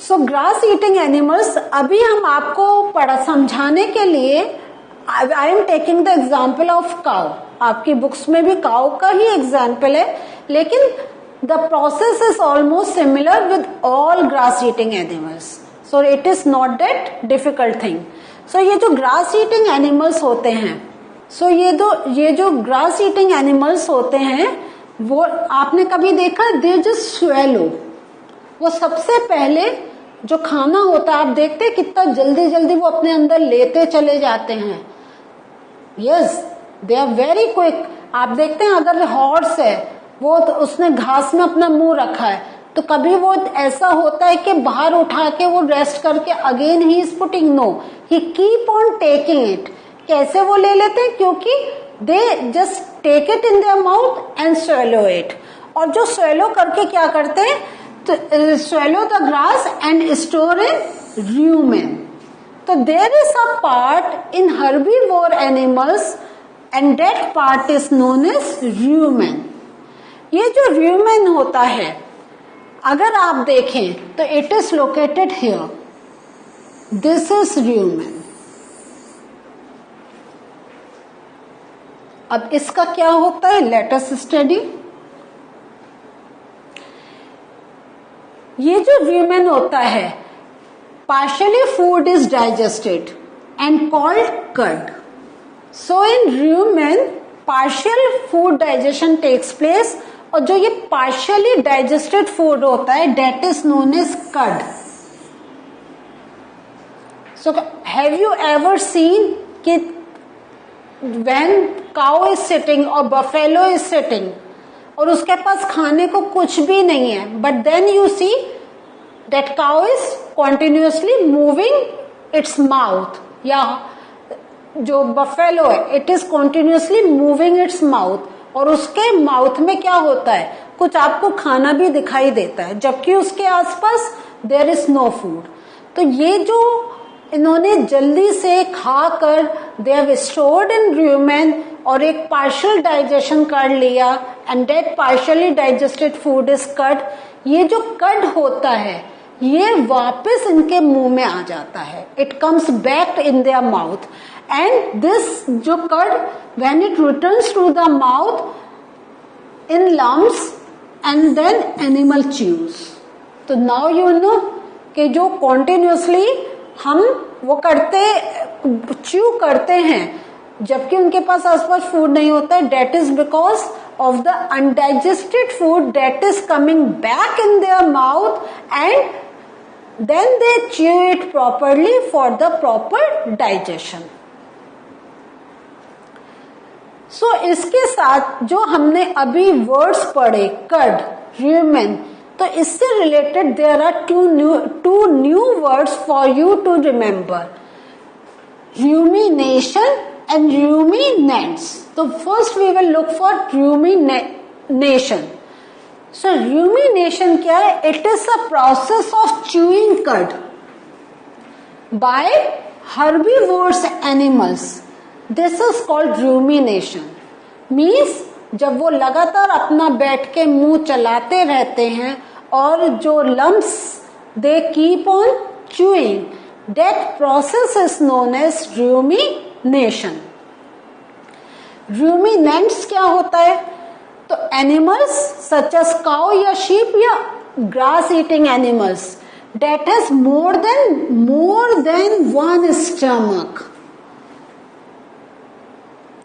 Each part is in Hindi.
सो ग्रास ईटिंग एनिमल्स, अभी हम आपको समझाने के लिए I am taking the example of cow. आपकी बुक्स में भी काउ का ही एग्जाम्पल है, लेकिन the process is almost similar with all grass eating animals. So it is not that difficult thing. So ये जो ग्रास ईटिंग एनिमल्स होते हैं, ये जो ग्रास ईटिंग एनिमल्स होते हैं, वो आपने कभी देखा, दे जस्ट स्वेलो. वो सबसे पहले जो खाना होता है, आप देखते हैं कितना जल्दी जल्दी वो अपने अंदर लेते चले जाते हैं. Yes, they are very quick. आप देखते हैं अगर हॉर्स है, वो तो उसने घास में अपना मुंह रखा है, तो कभी वो ऐसा होता है कि बाहर उठा के वो रेस्ट करके again he is putting, no, he keep on taking it. कैसे वो ले लेते हैं? क्योंकि they just take it in their mouth and swallow it. और जो स्वेलो करके क्या करते हैं, तो swallow the grass and store in rumen. So there is a part in herbivore animals and that part is known as rumen. ये जो rumen होता है, अगर आप देखें तो it is located here. This is rumen. अब इसका क्या होता है, let us study. ये जो rumen होता है, partially food is digested and called cud. So in rumen partial food digestion takes place, और जो ये partially digested food होता है, that is known as cud. So have you ever seen कि when cow is sitting or buffalo is sitting और उसके पास खाने को कुछ भी नहीं है, but then you see that cow is continuously moving its mouth, या जो बफेलो है it is continuously moving its mouth, और उसके माउथ में क्या होता है, कुछ आपको खाना भी दिखाई देता है, जबकि उसके आसपास देयर इज नो फूड. तो ये जो इन्होंने जल्दी से खाकर they have stored in rumen और एक पार्शियल डाइजेशन कर लिया, and that partially digested food is कड. ये जो कड होता है, ये वापस इनके मुंह में आ जाता है, it comes back in their mouth, and this जो cud when it returns to the mouth in lumps and then animal chews. तो नाउ यू नो कि जो कॉन्टिन्यूसली हम वो च्यू करते हैं जबकि उनके पास आसपास फूड नहीं होता है, that is because of the undigested food that is coming back in their mouth and then they chew it properly for the proper digestion. So इसके साथ जो हमने अभी वर्ड्स पढ़े, कड, rumen, तो इससे related there are two new words for you to remember, rumination and ruminants. So first we will look for rumination. So rumination क्या है? It is a process of chewing cud by herbivorous animals. This is called rumination. Means जब वो लगातार अपना बैठ के मुंह चलाते रहते हैं और जो lumps they keep on chewing, that process is known as rumination. Ruminants क्या होता है? तो animals such as cow या sheep या grass eating animals that has more than one stomach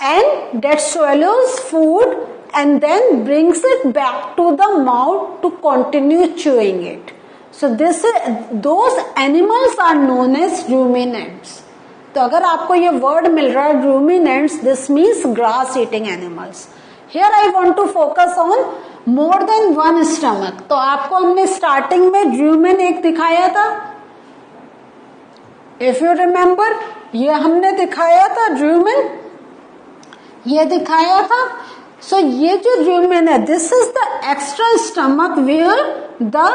and that swallows food and then brings it back to the mouth to continue chewing it. So those animals are known as ruminants. तो अगर आपको ये वर्ड मिल रहा है ruminants, this means grass eating animals. Here I want to focus on more than one stomach. तो आपको हमने स्टार्टिंग में rumen एक दिखाया था, if you remember, ये हमने दिखाया था rumen, ये दिखाया था. So ये जो rumen है, this is the extra stomach where the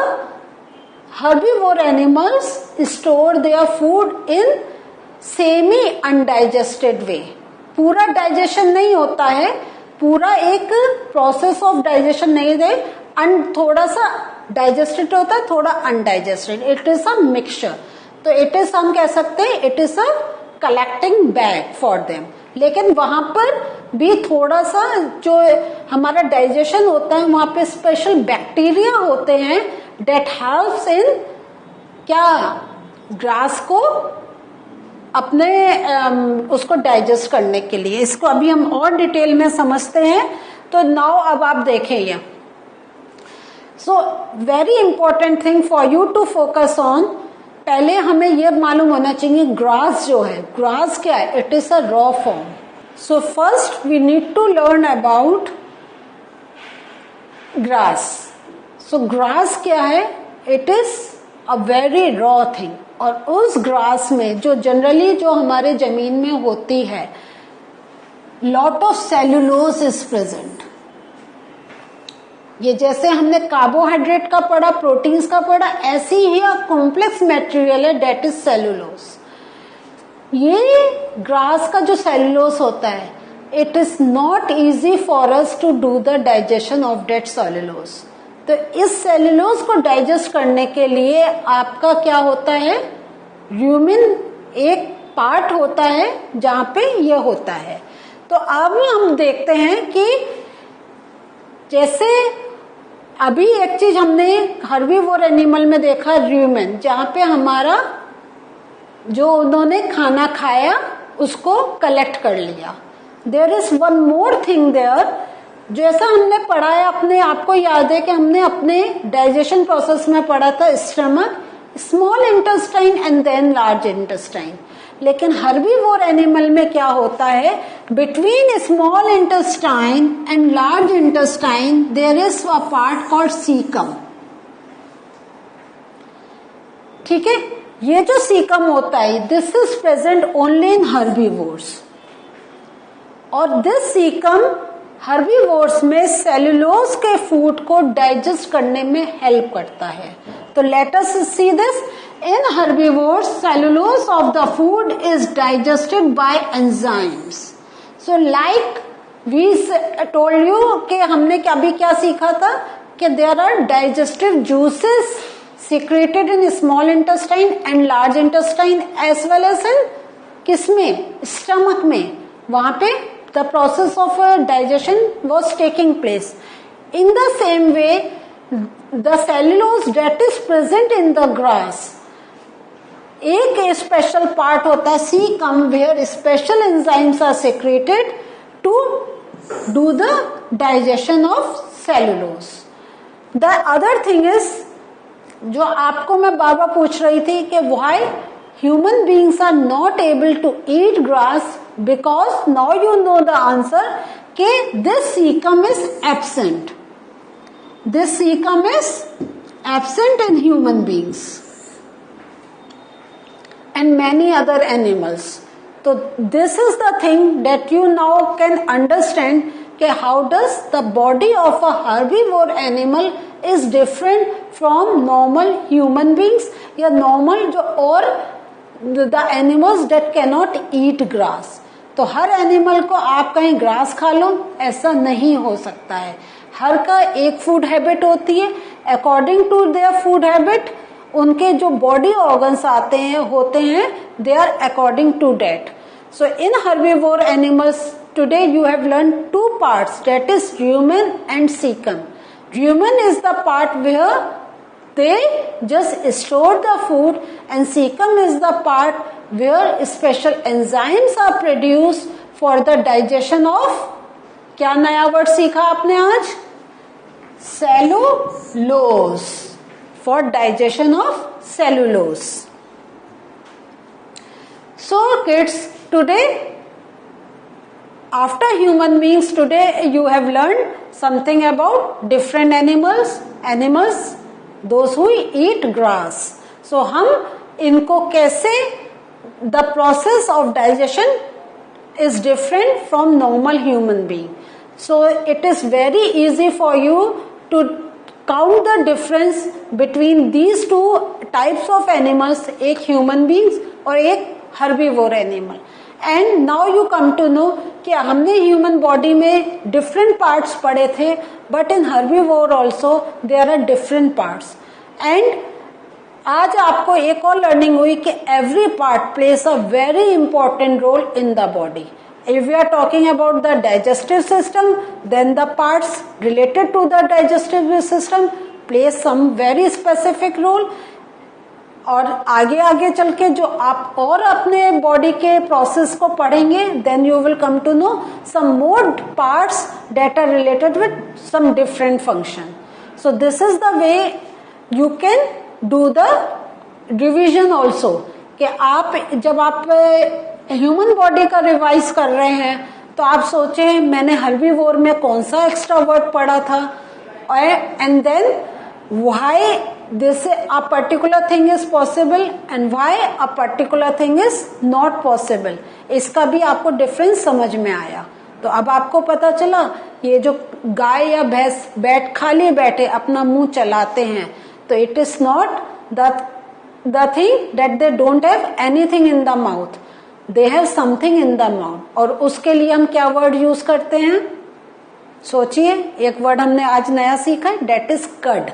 herbivore animals store their food in semi undigested way. पूरा डाइजेशन नहीं होता है, पूरा एक प्रोसेस ऑफ डाइजेशन नहीं है, थोड़ा सा डाइजेस्टेड होता है, थोड़ा undigested, it is a mixture. तो इट इज, हम कह सकते हैं it is a collecting bag for them. लेकिन वहां पर भी थोड़ा सा जो हमारा डाइजेशन होता है, वहां पे स्पेशल बैक्टीरिया होते हैं डेट हेल्प्स इन क्या, ग्रास को अपने उसको डाइजेस्ट करने के लिए। इसको अभी हम और डिटेल में समझते हैं। तो नाउ अब आप देखें ये, so very important thing for you to focus on, पहले हमें यह मालूम होना चाहिए ग्रास जो है, ग्रास क्या है, it is a raw form. So first we need to learn about grass. So grass क्या है, it is a very raw thing. और उस ग्रास में जो जनरली जो हमारे जमीन में होती है, lot of cellulose is present. ये जैसे हमने कार्बोहाइड्रेट का पढ़ा, प्रोटीन्स का पढ़ा, ऐसी ही कॉम्प्लेक्स मटेरियल है डेट इज सेल्यूलोज। ये ग्रास का जो सेल्यूलोज होता है, it is not easy for us to do the digestion of that cellulose. तो इस सेल्यूलोज को डाइजेस्ट करने के लिए आपका क्या होता है, ल्यूमिन एक पार्ट होता है जहां पे ये होता है। तो अब हम देखते हैं कि जैसे अभी एक चीज हमने हर्बीवोर एनिमल में देखा, ल्यूमिन, जहां पे हमारा जो उन्होंने खाना खाया उसको कलेक्ट कर लिया। There is one more thing there, जैसा हमने पढ़ा है, अपने आपको याद है कि हमने अपने डाइजेशन प्रोसेस में पढ़ा था stomach, small intestine and then large intestine. लेकिन हर्बीवोर एनिमल में क्या होता है, between small intestine and large intestine there is a part called caecum. ठीक है, ये जो सीकम होता है, this is present only in herbivores. और दिस सीकम हर्बीवोर्स में सेल्यूलोज के फूड को डाइजेस्ट करने में हेल्प करता है। तो let us see this, in herbivores cellulose of the food is digested by enzymes. So like we told you कि हमने अभी क्या सीखा था कि there are digestive juices secreted in small intestine and large intestine as well as in किसमें, stomach में, वहां पे the process of digestion was taking place. In the same way, the cellulose that is present in the grass, एक स्पेशल पार्ट होता है caecum, where special enzymes are secreted to do the digestion of cellulose. The other thing is, जो आपको मैं बार बार पूछ रही थी कि why human beings are not able to eat grass, because now you know the answer कि this caecum is absent. This caecum is absent in human beings and many other animals. So this is the thing that you now can understand कि how does the body of a herbivore animal is different from normal human beings या normal जो और the animals that cannot eat grass. तो हर एनिमल को आप कहीं ग्रास खा लो, ऐसा नहीं हो सकता है। हर का एक फूड हैबिट होती है, according to their food habit उनके जो बॉडी ऑर्गन्स आते हैं होते हैं, they are according to that. So in herbivore animals today you have learn two parts, that is lumen and caecum. Lumen is the part where they just store the food and caecum is the part where special enzymes are produce for the digestion of, क्या नया वर्ड सीखा आपने आज, cellulose, for digestion of cellulose. So kids, today after human beings, today you have learned something about different animals those who eat grass. So हम इनको कैसे, the process of digestion is different from normal human being. So it is very easy for you to count the difference between these two types of animals, एक human beings और एक herbivore animal. And now you come to know कि हमने ह्यूमन बॉडी में डिफरेंट पार्ट्स पढ़े थे, but in herbivore also there are different parts. And आज आपको एक और लर्निंग हुई कि every part place a very important role in the body. If we are talking about the digestive system, then the parts related to the digestive system play some very specific role। और आगे आगे चल के जो आप और अपने बॉडी के प्रोसेस को पढ़ेंगे, then you will come to know some more parts that are related with some different function। So this is the way you can do the revision also, कि आप जब आप ह्यूमन बॉडी का रिवाइज कर रहे हैं तो आप सोचे मैंने हर्बीवोर में कौन सा एक्स्ट्रा वर्ड पढ़ा था, and then why this a particular thing is possible and why a particular thing is not possible. इसका भी आपको डिफरेंस समझ में आया। तो अब आपको पता चला ये जो गाय या भैंस खाली बैठे अपना मुंह चलाते हैं, तो it is not the thing that they don't have anything in the mouth, they have something in the mouth. और उसके लिए हम क्या वर्ड यूज करते हैं, सोचिए। एक वर्ड हमने आज नया सीखा है, that is cud.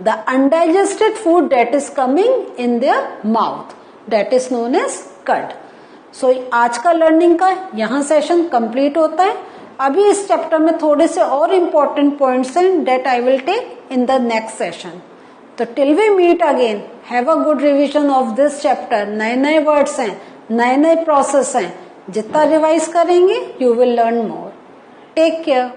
The undigested food that is coming in their mouth, that is known as cud. So आज का लर्निंग का यहाँ सेशन कंप्लीट होता है। अभी इस चैप्टर में थोड़े से और इम्पोर्टेंट पॉइंट्स हैं that I will take in the next session. तो till we meet again, have a good revision of this chapter. नए नए वर्ड्स हैं, नए नए प्रोसेस हैं, जितना रिवाइज करेंगे you will learn more. Take care.